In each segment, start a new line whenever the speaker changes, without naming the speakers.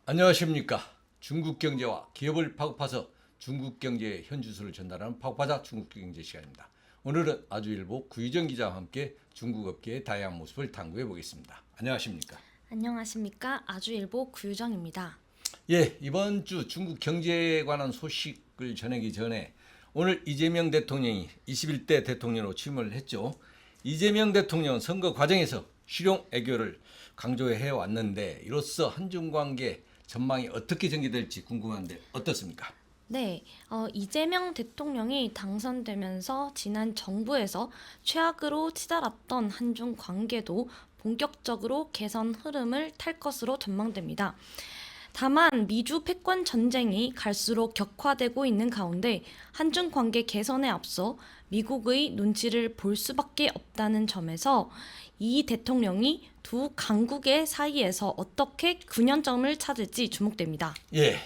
안녕하십니까. 중국 경제와 기업을 파고파서 중국 경제의 현주소를 전달하는 파고파자 중국 경제 시간입니다. 오늘은 아주일보 구유정 기자와 함께 중국 업계의 다양한 모습을 탐구해 보겠습니다. 안녕하십니까.
안녕하십니까. 아주일보 구유정입니다.
예, 이번 주 중국 경제에 관한 소식을 전하기 전에 오늘 이재명 대통령이 21대 대통령으로 취임을 했죠. 이재명 대통령은 선거 과정에서 실용 애교를 강조해 왔는데 이로써 한중 관계 전망이 어떻게 전개될지 궁금한데 어떻습니까?
네, 이재명 대통령이 당선되면서 지난 정부에서 최악으로 치달았던 한중 관계도 본격적으로 개선 흐름을 탈 것으로 전망됩니다. 다만 미주 패권 전쟁이 갈수록 격화되고 있는 가운데 한중 관계 개선에 앞서 미국의 눈치를 볼 수밖에 없다는 점에서 이 대통령이 두 강국의 사이에서 어떻게 균형점을 찾을지 주목됩니다.
예,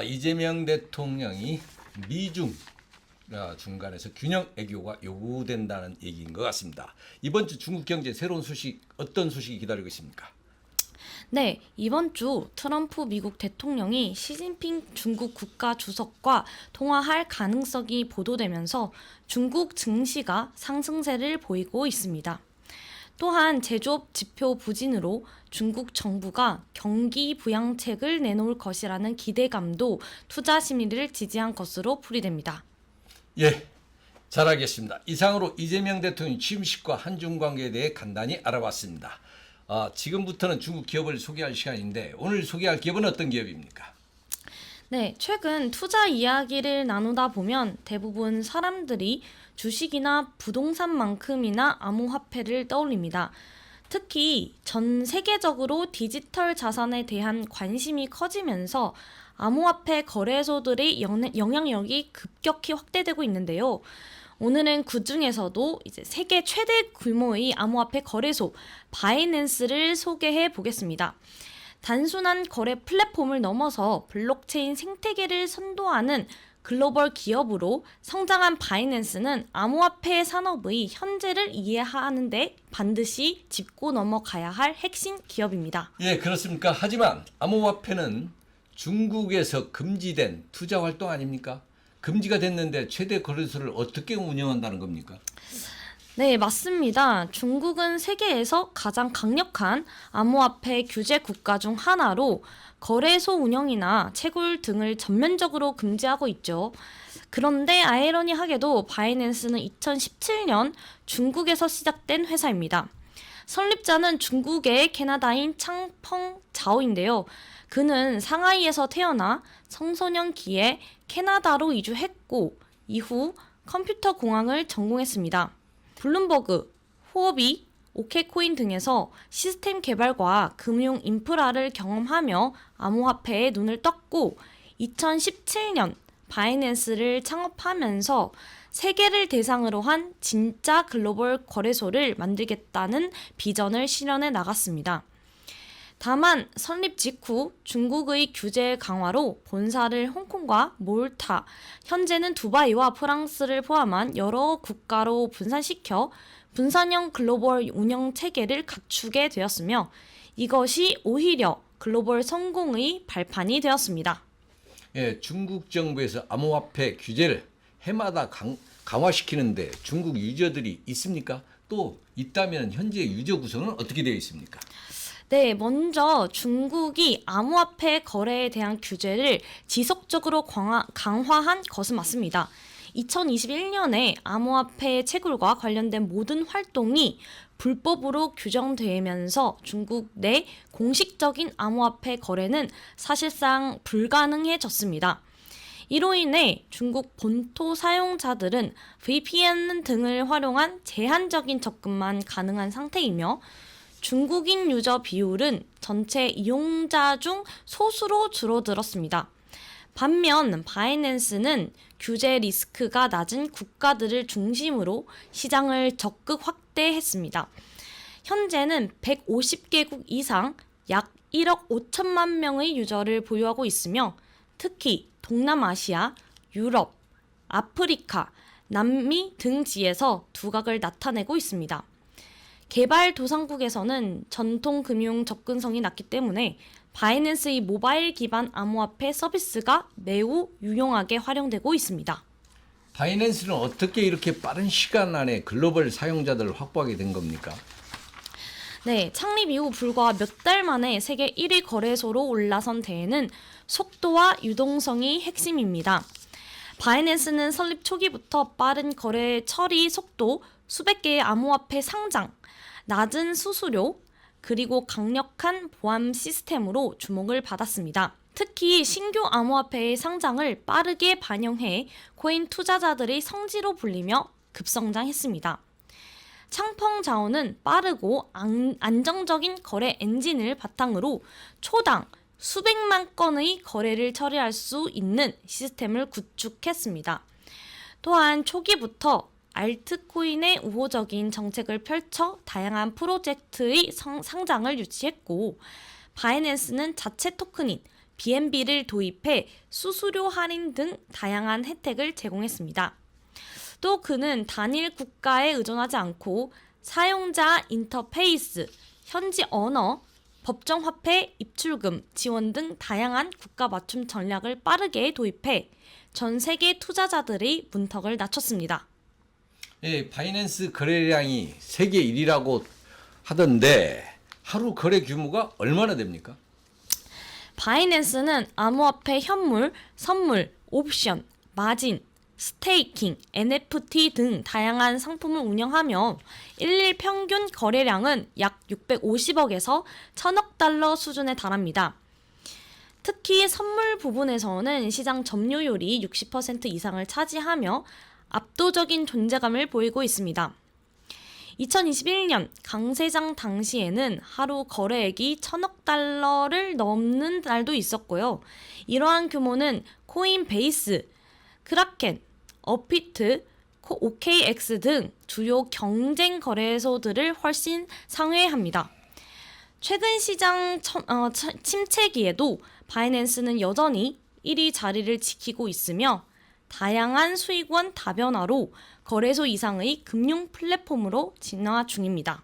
이재명 대통령이 미중 중간에서 균형 애교가 요구된다는 얘기인 것 같습니다. 이번 주 중국 경제 새로운 소식 어떤 소식이 기다리고 있습니까?
네, 이번 주 트럼프 미국 대통령이 시진핑 중국 국가 주석과 통화할 가능성이 보도되면서 중국 증시가 상승세를 보이고 있습니다. 또한 제조업 지표 부진으로 중국 정부가 경기 부양책을 내놓을 것이라는 기대감도 투자 심리를 지지한 것으로 풀이됩니다.
예, 잘 알겠습니다. 이상으로 이재명 대통령 취임식과 한중 관계에 대해 간단히 알아봤습니다. 지금부터는 중국 기업을 소개할 시간인데 오늘 소개할 기업은 어떤 기업입니까?
네, 최근 투자 이야기를 나누다 보면 대부분 사람들이 주식이나 부동산만큼이나 암호화폐를 떠올립니다. 특히 전 세계적으로 디지털 자산에 대한 관심이 커지면서 암호화폐 거래소들의 영향력이 급격히 확대되고 있는데요. 오늘은 그 중에서도 이제 세계 최대 규모의 암호화폐 거래소 바이낸스를 소개해 보겠습니다. 단순한 거래 플랫폼을 넘어서 블록체인 생태계를 선도하는 글로벌 기업으로 성장한 바이낸스는 암호화폐 산업의 현재를 이해하는 데 반드시 짚고 넘어가야 할 핵심 기업입니다.
예, 그렇습니까? 하지만 암호화폐는 중국에서 금지된 투자 활동 아닙니까? 금지가 됐는데 최대 거래소를 어떻게 운영한다는 겁니까?
네, 맞습니다. 중국은 세계에서 가장 강력한 암호화폐 규제 국가 중 하나로 거래소 운영이나 채굴 등을 전면적으로 금지하고 있죠. 그런데 아이러니하게도 바이낸스는 2017년 중국에서 시작된 회사입니다. 설립자는 중국의 캐나다인 창펑 자오인데요. 그는 상하이에서 태어나 청소년기에 캐나다로 이주했고 이후 컴퓨터 공학을 전공했습니다. 블룸버그, 후오비, 오케코인 등에서 시스템 개발과 금융 인프라를 경험하며 암호화폐에 눈을 떴고 2017년 바이낸스를 창업하면서 세계를 대상으로 한 진짜 글로벌 거래소를 만들겠다는 비전을 실현해 나갔습니다. 다만 설립 직후 중국의 규제 강화로 본사를 홍콩과 몰타, 현재는 두바이와 프랑스를 포함한 여러 국가로 분산시켜 분산형 글로벌 운영 체계를 갖추게 되었으며 이것이 오히려 글로벌 성공의 발판이 되었습니다.
예, 중국 정부에서 암호화폐 규제를 해마다 강화시키는데 중국 유저들이 있습니까? 또 있다면 현재 유저 구성은 어떻게 되어 있습니까?
네, 먼저 중국이 암호화폐 거래에 대한 규제를 지속적으로 강화한 것은 맞습니다. 2021년에 암호화폐 채굴과 관련된 모든 활동이 불법으로 규정되면서 중국 내 공식적인 암호화폐 거래는 사실상 불가능해졌습니다. 이로 인해 중국 본토 사용자들은 VPN 등을 활용한 제한적인 접근만 가능한 상태이며 중국인 유저 비율은 전체 이용자 중 소수로 줄어들었습니다. 반면 바이낸스는 규제 리스크가 낮은 국가들을 중심으로 시장을 적극 확대했습니다. 현재는 150개국 이상 약 1억 5천만 명의 유저를 보유하고 있으며 특히 동남아시아, 유럽, 아프리카, 남미 등 지에서 두각을 나타내고 있습니다. 개발도상국에서는 전통 금융 접근성이 낮기 때문에 바이낸스의 모바일 기반 암호화폐 서비스가 매우 유용하게 활용되고 있습니다.
바이낸스는 어떻게 이렇게 빠른 시간 안에 글로벌 사용자들을 확보하게 된 겁니까?
네, 창립 이후 불과 몇 달 만에 세계 1위 거래소로 올라선 데에는 속도와 유동성이 핵심입니다. 바이낸스는 설립 초기부터 빠른 거래 처리 속도, 수백 개의 암호화폐 상장, 낮은 수수료, 그리고 강력한 보안 시스템으로 주목을 받았습니다. 특히 신규 암호화폐의 상장을 빠르게 반영해 코인 투자자들의 성지로 불리며 급성장했습니다. 창펑 자원은 빠르고 안정적인 거래 엔진을 바탕으로 초당 수백만 건의 거래를 처리할 수 있는 시스템을 구축했습니다. 또한 초기부터 알트코인의 우호적인 정책을 펼쳐 다양한 프로젝트의 상장을 유치했고, 바이낸스는 자체 토큰인 BNB를 도입해 수수료 할인 등 다양한 혜택을 제공했습니다. 또 그는 단일 국가에 의존하지 않고 사용자 인터페이스, 현지 언어, 법정 화폐 입출금 지원 등 다양한 국가 맞춤 전략을 빠르게 도입해 전 세계 투자자들의 문턱을 낮췄습니다.
예, 바이낸스 거래량이 세계 1위라고 하던데 하루 거래 규모가 얼마나 됩니까?
바이낸스는 암호화폐 현물, 선물, 옵션, 마진, 스테이킹, NFT 등 다양한 상품을 운영하며 일일 평균 거래량은 약 650억에서 1000억 달러 수준에 달합니다. 특히 선물 부분에서는 시장 점유율이 60% 이상을 차지하며 압도적인 존재감을 보이고 있습니다. 2021년 강세장 당시에는 하루 거래액이 1000억 달러를 넘는 날도 있었고요. 이러한 규모는 코인베이스, 크라켄, 업비트, OKX 등 주요 경쟁 거래소들을 훨씬 상회합니다. 최근 시장 침체기에도 바이낸스는 여전히 1위 자리를 지키고 있으며 다양한 수익원 다변화로 거래소 이상의 금융 플랫폼으로 진화 중입니다.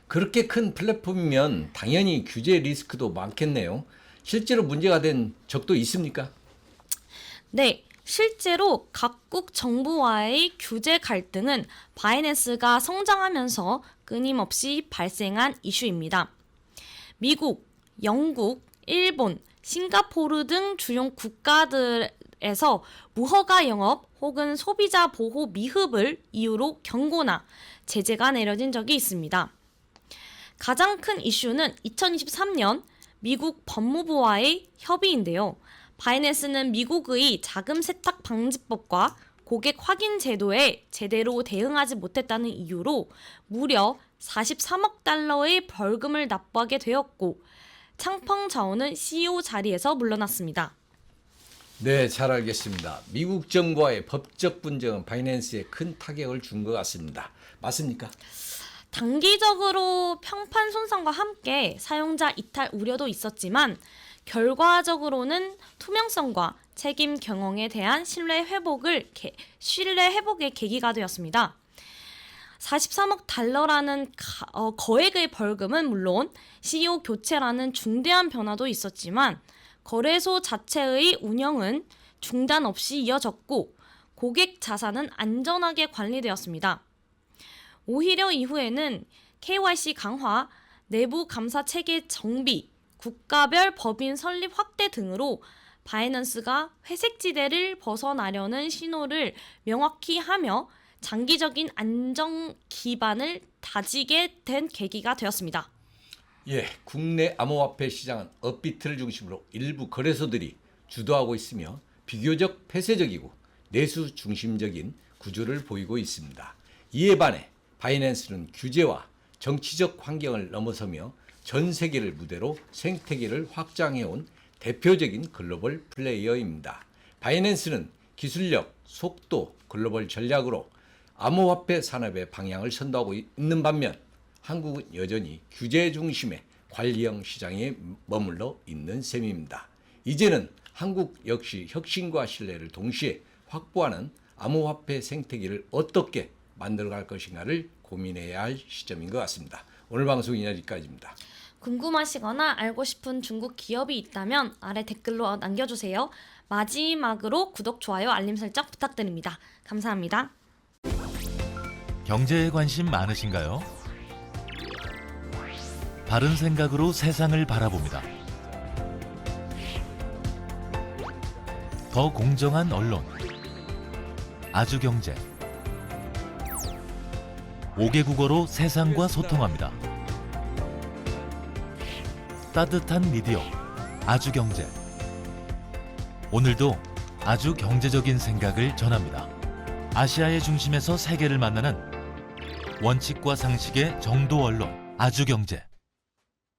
그렇게 큰 플랫폼이면 당연히 규제 리스크도 많겠네요. 실제로 문제가 된 적도 있습니까?
네, 실제로 각국 정부와의 규제 갈등은 바이낸스가 성장하면서 끊임없이 발생한 이슈입니다. 미국, 영국, 일본, 싱가포르 등 주요 국가들에서 무허가 영업 혹은 소비자 보호 미흡을 이유로 경고나 제재가 내려진 적이 있습니다. 가장 큰 이슈는 2023년 미국 법무부와의 협의인데요. 바이낸스는 미국의 자금 세탁 방지법과 고객 확인 제도에 제대로 대응하지 못했다는 이유로 무려 43억 달러의 벌금을 납부하게 되었고, 창펑 자오는 CEO 자리에서 물러났습니다.
네, 잘 알겠습니다. 미국 정부와의 법적 분쟁은 바이낸스에 큰 타격을 준 것 같습니다. 맞습니까?
단기적으로 평판 손상과 함께 사용자 이탈 우려도 있었지만 결과적으로는 투명성과 책임 경영에 대한 신뢰 회복의 계기가 되었습니다. 43억 달러라는 거액의 벌금은 물론 CEO 교체라는 중대한 변화도 있었지만 거래소 자체의 운영은 중단 없이 이어졌고 고객 자산은 안전하게 관리되었습니다. 오히려 이후에는 KYC 강화, 내부 감사 체계 정비, 국가별 법인 설립 확대 등으로 바이낸스가 회색지대를 벗어나려는 신호를 명확히 하며 장기적인 안정 기반을 다지게 된 계기가 되었습니다.
예, 국내 암호화폐 시장은 업비트를 중심으로 일부 거래소들이 주도하고 있으며 비교적 폐쇄적이고 내수 중심적인 구조를 보이고 있습니다. 이에 반해 바이낸스는 규제와 정치적 환경을 넘어서며 전 세계를 무대로 생태계를 확장해온 대표적인 글로벌 플레이어입니다. 바이낸스는 기술력, 속도, 글로벌 전략으로 암호화폐 산업의 방향을 선도하고 있는 반면 한국은 여전히 규제 중심의 관리형 시장에 머물러 있는 셈입니다. 이제는 한국 역시 혁신과 신뢰를 동시에 확보하는 암호화폐 생태계를 어떻게 만들어갈 것인가를 고민해야 할 시점인 것 같습니다. 오늘 방송은 여기까지입니다.
궁금하시거나 알고 싶은 중국 기업이 있다면 아래 댓글로 남겨주세요. 마지막으로 구독, 좋아요, 알림 설정 부탁드립니다. 감사합니다.
경제에 관심 많으신가요? 바른 생각으로 세상을 바라봅니다. 더 공정한 언론, 아주경제. 5개 국어로 세상과 소통합니다. 따뜻한 미디어, 아주경제. 오늘도 아주 경제적인 생각을 전합니다. 아시아의 중심에서 세계를 만나는 원칙과 상식의 정도 언론, 아주경제.